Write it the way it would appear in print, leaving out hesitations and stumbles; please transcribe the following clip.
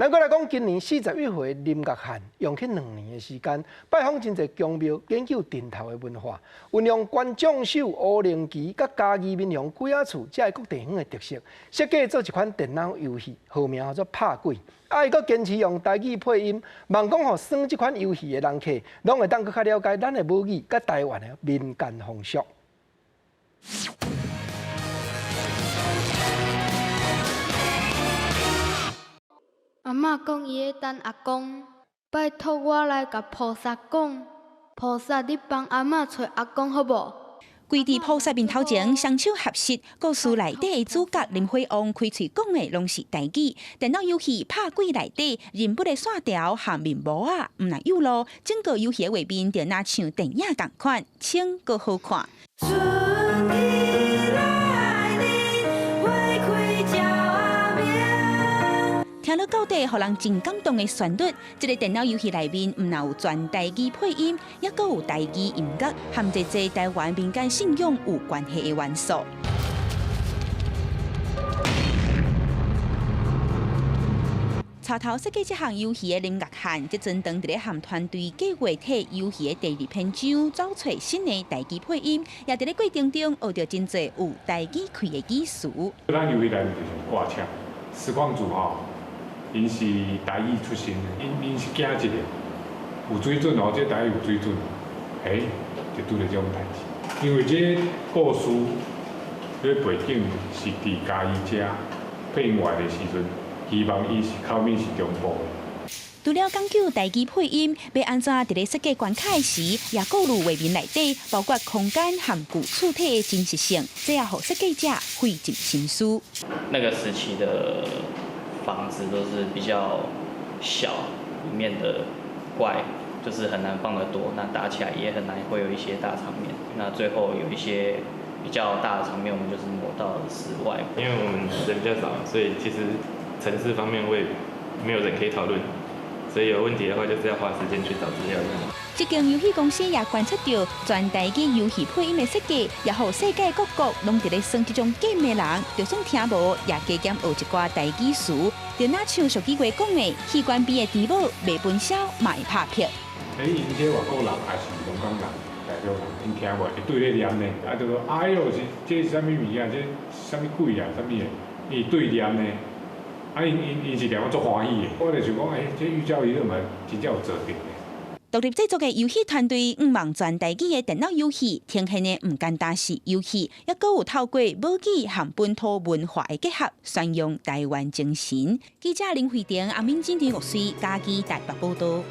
咱过来讲，今年41岁林岳汉用去2年的时间，拜访真侪宫庙，研究镇头的文化，运用观众手、乌灵旗、甲家己民雄鬼仔厝，这各地方的特色，设计做一款电脑游戏，号名叫做拍鬼。伊阁坚持用台语配音，望讲互耍这款游戏的人客，拢会当更较了解咱的母语，甲台湾的民间风俗。阿嬷讲伊会等阿公，拜托我来甲菩萨讲，菩萨你帮阿嬷找阿公好无？跪伫菩萨面头前，双手合十。故事内底的主角林辉王开嘴讲的拢是台语。电脑游戏拍鬼内底人物的线条和面模啊，毋但有路，整个游戏的画面就若像电影同款，清阁好看。听了到底，互人真感动的旋律。这个电脑游戏内面，毋但有全台语配音，也阁有台语音乐，和一台湾民间信仰有关系的元素。带头设计这项游戏的林岳汉，即阵当伫咧和团队计划体游戏的第2篇章，找找新的台语配音，也伫咧过程中学到真侪有台语开的技术。咱游戏内面就是挂车，实况组吼。因是台语出身的，因是惊一个有水准哦，这台语有水准，就拄着这种代志。因为这故事，这背景是伫家己遮配音外的时阵，希望伊是口面是中部的。除了讲究台语配音，要安怎伫咧设计关卡时，也顾虑画面内底包括空间和古厝体的真实性，这也互设计者费尽心思。那个时期的房子都是比较小，里面的怪就是很难放得多，那打起来也很难会有一些大场面。那最后有一些比较大的场面，我们就是挪到室外。因为我们人比较少，所以其实程式方面我也没有人可以讨论，所以有问题的话就是要花时间去找资料。这间游戏公司也观察到全台语游戏配音的设计，也互世界各国拢伫咧耍这种 game 的人，就算听无，也加减学一寡台语词。就若像俗语话讲的，器官边的猪母卖分销，嘛会拍片。因这外国人也是香港人、大陆人，因听无，会对咧念呢，就说哎哟，这是啥物物件？这啥物鬼啊？啥物的？伊对念呢？因是念我足欢喜的。我就想讲，这寓教于乐嘛，真正有做到的。独立制作的游戏团队望全台语的电脑游戏，呈现的唔简单是游戏，也阁有透过母语和本土文化的结合，宣扬台湾精神。记者林慧婷、阿敏、金田玉水，家己台北报道。